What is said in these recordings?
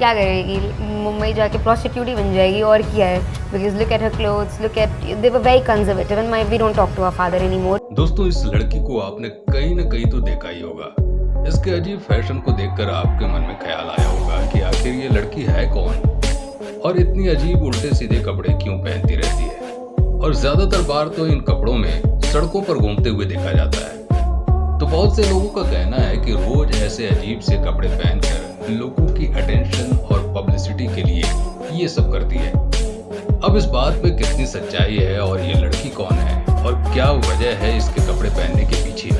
क्या करेगी? मुंबई जाके प्रोस्टिट्यूट ही बन जाएगी और क्या है? Because look at her clothes, look at they were very conservative and we don't talk to our father anymore. दोस्तों, इस लड़की को आपने कहीं न कहीं तो देखा ही होगा। इसके अजीब फैशन को देखकर आपके मन में ख्याल आया होगा कि आखिर ये लड़की है कौन और इतनी अजीब उल्टे-सीधे कपड़े क्यों पहनती रहती है। और ज्यादातर बार तो इन कपड़ों में सड़कों पर घूमते हुए देखा जाता है। तो बहुत से लोगों का कहना है कि रोज ऐसे अजीब से कपड़े पहनकर लोगों की अटेंशन और पब्लिसिटी के लिए ये सब करती है। अब इस बात में कितनी सच्चाई है और ये लड़की कौन है और क्या वजह है इसके कपड़े पहनने के पीछे,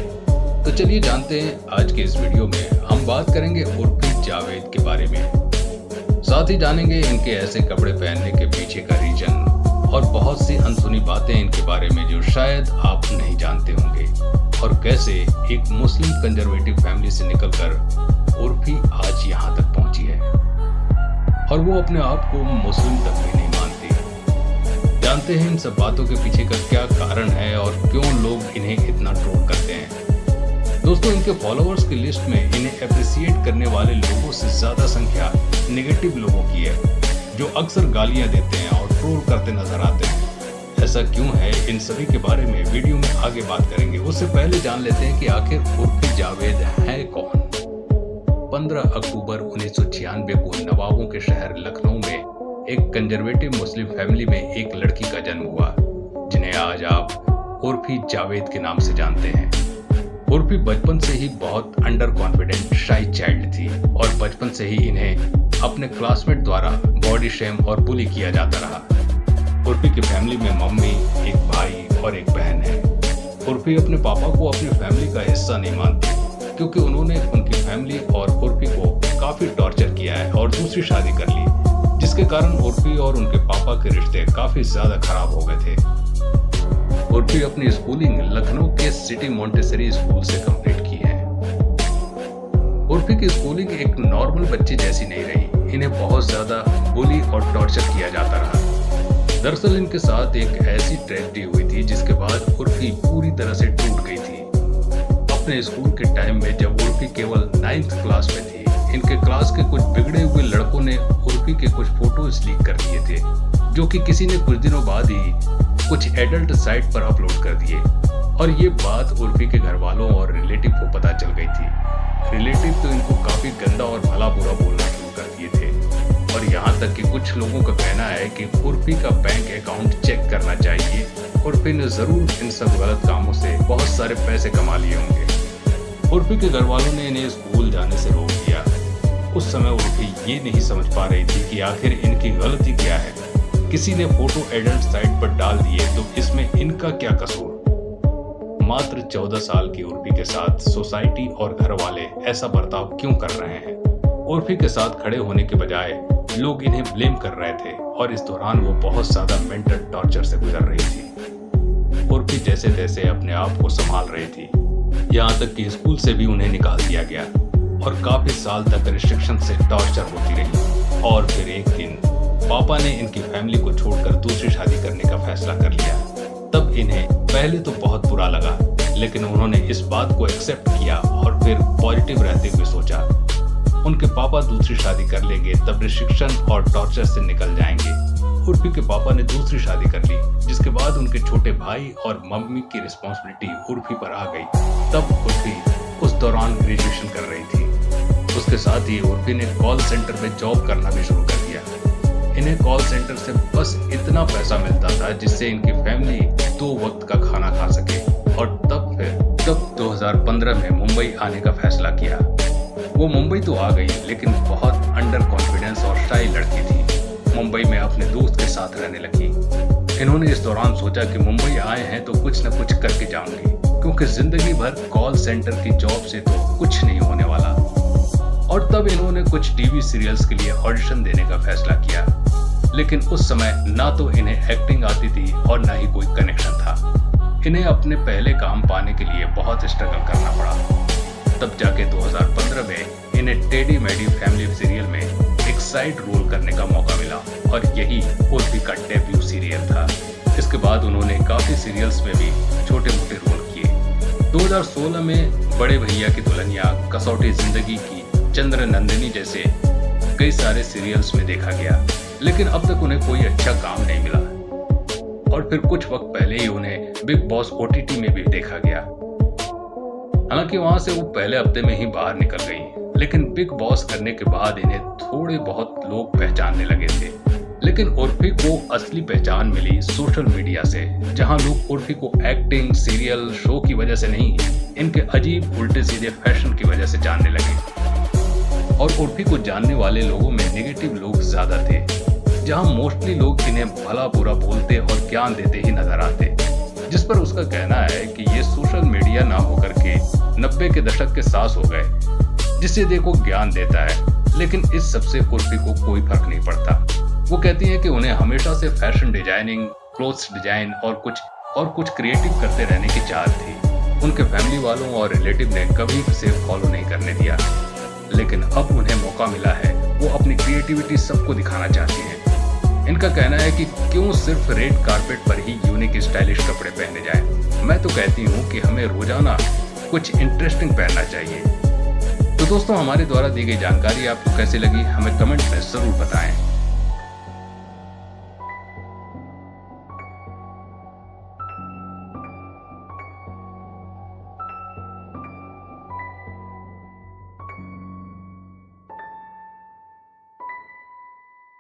तो चलिए जानते हैं। आज के इस वीडियो में हम बात करेंगे उर्फी जावेद के बारे में। साथ ही जानेंगे इनके ऐसे कपड़े पहनने के पीछे का रीजन और बहुत सी अनसुनी बातें इनके बारे में जो शायद आप नहीं जानते होंगे, और कैसे एक मुस्लिम कंजर्वेटिव फैमिली से निकलकर उर्फी आज यहाँ तक पहुंची है और वो अपने आप को मुस्लिम तक भी नहीं मानती। जानते हैं इन सब बातों के पीछे का क्या कारण है और क्यों लोग इन्हें इतना ट्रोल करते हैं। दोस्तों, इनके फॉलोअर्स की लिस्ट में इन्हें अप्रिशिएट करने वाले लोगों से ज्यादा संख्या नेगेटिव लोगों की है, जो अक्सर गालियां देते हैं और ट्रोल करते नजर आते हैं। ऐसा क्यों है, इन सभी के बारे में वीडियो में आगे बात करेंगे। उससे पहले जान लेते हैं कि आखिर उर्फी जावेद है कौन। 15 अक्टूबर 1996 को नवाबों के शहर लखनऊ में एक कंजर्वेटिव मुस्लिम फैमिली में एक लड़की का जन्म हुआ, जिन्हें आज आप उर्फी जावेद के नाम से जानते हैं। उर्फी बचपन से ही बहुत अंडर कॉन्फिडेंट शाई चाइल्ड थी और बचपन से ही इन्हें अपने क्लासमेट द्वारा बॉडी शेम और बुली किया जाता रहा। उर्फी की फैमिली में मम्मी, एक भाई और एक बहन है। उर्फी अपने पापा को अपनी फैमिली का हिस्सा नहीं मानती, क्योंकि उन्होंने उनकी फैमिली और उर्फी को काफी टॉर्चर किया है और दूसरी शादी कर ली, जिसके कारण उर्फी और उनके पापा के रिश्ते काफी ज्यादा खराब हो गए थे। उर्फी अपनी स्कूलिंग लखनऊ के सिटी मॉन्टेसरी स्कूल से कंप्लीट की है। उर्फी की स्कूलिंग एक नॉर्मल बच्चे जैसी नहीं रही, इन्हें बहुत ज्यादा बुली और टॉर्चर किया जाता रहा। दरअसल इनके साथ एक ऐसी ट्रेजेडी हुई थी जिसके बाद उर्फी पूरी तरह से टूट गई थी। अपने स्कूल के टाइम में जब उर्फी केवल 9th क्लास में थी, इनके क्लास के कुछ बिगड़े हुए लड़कों ने उर्फी के कुछ फोटोज लीक कर दिए थे, जो कि किसी ने कुछ दिनों बाद ही कुछ एडल्ट साइट पर अपलोड कर दिए। और ये बात उर्फी के घर वालों और रिलेटिव को पता चल गई थी। रिलेटिव तो इनको काफी गंदा और भला बुरा बोलना शुरू कर दिए थे, और यहाँ तक कि कुछ लोगों का कहना है कि उर्फी का बैंक अकाउंट चेक करना चाहिए। उर्फी ने जरूर इन सब गलत कामों से बहुत सारे पैसे कमा लिए होंगे। उर्फी के घर वालों ने इन्हें स्कूल जाने से रोक दिया। उस समय उर्फी ये नहीं समझ पा रही थी कि आखिर इनकी गलती क्या है। किसी ने फोटो एडल्ट साइट पर डाल दिए तो इसमें इनका क्या कसूर। मात्र 14 साल की उर्फी के साथ सोसाइटी और घर वाले ऐसा बर्ताव क्यों कर रहे हैं। उर्फी के साथ खड़े होने के बजाय लोग इन्हें ब्लेम कर रहे थे, और इस दौरान वो बहुत ज्यादा मेंटल टॉर्चर से गुजर रही थी। उर्फी जैसे तैसे अपने आप को संभाल रही थी, यहाँ तक कि स्कूल से भी उन्हें निकाल दिया गया और काफी साल तक रिस्ट्रिक्शन से टॉर्चर होती रही। और फिर एक दिन पापा ने इनकी फैमिली को छोड़कर दूसरी शादी करने का फैसला कर लिया। तब इन्हें पहले तो बहुत बुरा लगा, लेकिन उन्होंने इस बात को एक्सेप्ट किया और फिर पॉजिटिव रहते हुए सोचा उनके पापा दूसरी शादी कर लेंगे, तब रिस्ट्रिक्शन और टॉर्चर से निकल जाएंगे। उर्फी के पापा ने दूसरी शादी कर ली, जिसके बाद उनके छोटे भाई और मम्मी की रिस्पॉन्सिबिलिटी उर्फी पर आ गई। तब उर्फी उस दौरान ग्रेजुएशन कर रही थी। उसके साथ ही उर्फी ने कॉल सेंटर में जॉब करना भी शुरू कर दिया। इन्हें कॉल सेंटर से बस इतना पैसा मिलता था जिससे इनकी फैमिली 2 वक्त का खाना खा सके। और तब 2015 में मुंबई आने का फैसला किया। वो मुंबई तो आ गई, लेकिन बहुत अंडर कॉन्फिडेंस और शाई लड़की थी। मुंबई में अपने दोस्त के साथ रहने लगी। इन्होंने इस दौरान सोचा कि मुंबई आए हैं तो कुछ न कुछ करके जाऊंगी, क्योंकि जिंदगी भर कॉल सेंटर की जॉब से तो कुछ नहीं होने वाला। और तब इन्होंने कुछ टीवी सीरियल्स के लिए ऑडिशन देने का फैसला किया, लेकिन उस समय ना तो इन्हें एक्टिंग आती थी और ना ही कोई कनेक्शन था। इन्हें अपने पहले काम पाने के लिए बहुत स्ट्रगल करना पड़ा। तब जाके 2015 में इन्हें टेडी मेडी फैमिली सीरियल में एक साइड रोल करने का मौका मिला, और यही उर्फी का डेब्यू सीरियल था। इसके बाद उन्होंने काफी सीरियल्स में भी छोटे मोटे रोल किए। 2016 में बड़े भैया की दुल्हनिया, कसौटी जिंदगी की, चंद्र नंदिनी जैसे कई सारे सीरियल्स में देखा गया, लेकिन अब तक उन्हें कोई अच्छा काम नहीं मिला। और फिर कुछ वक्त पहले ही उन्हें बिग बॉस OTT में भी देखा गया। हालांकि वहां से वो पहले हफ्ते में ही बाहर निकल गई, लेकिन बिग बॉस करने के बाद इन्हें थोड़े बहुत लोग पहचानने लगे थे। लेकिन उर्फी को असली पहचान मिली सोशल मीडिया से, जहां लोग उर्फी को एक्टिंग, सीरियल, शो की वजह से नहीं, इनके अजीब उल्टे सीधे फैशन की वजह से जानने लगे। और उर्फी को जानने वाले लोगों में नेगेटिव लोग ज्यादा थे, जहां मोस्टली लोग इन्हें भला बुरा बोलते और ज्ञान देते ही नजर आते, जिस पर उसका कहना है कि ये सोशल मीडिया ना होकर के 90 के दशक के सास हो गए, जिससे देखो ज्ञान देता है, लेकिन इस सबसे उर्फी को कोई फर्क नहीं पड़ता। वो कहती है कि उन्हें हमेशा से फैशन डिजाइनिंग, क्लोथ्स डिजाइन और कुछ क्रिएटिव करते रहने की चाह थी। उनके फैमिली वालों और रिलेटिव ने कभी उसे फॉलो नहीं करने दिया, लेकिन अब उन्हें मौका मिला है, वो अपनी क्रिएटिविटी सबको दिखाना चाहती हैं। इनका कहना है कि क्यों सिर्फ रेड कारपेट पर ही यूनिक स्टाइलिश कपड़े पहने जाएं। मैं तो कहती हूँ कि हमें रोजाना कुछ इंटरेस्टिंग पहनना चाहिए। तो दोस्तों, हमारे द्वारा दी गई जानकारी आपको कैसी लगी, हमें कमेंट में जरूर बताएं।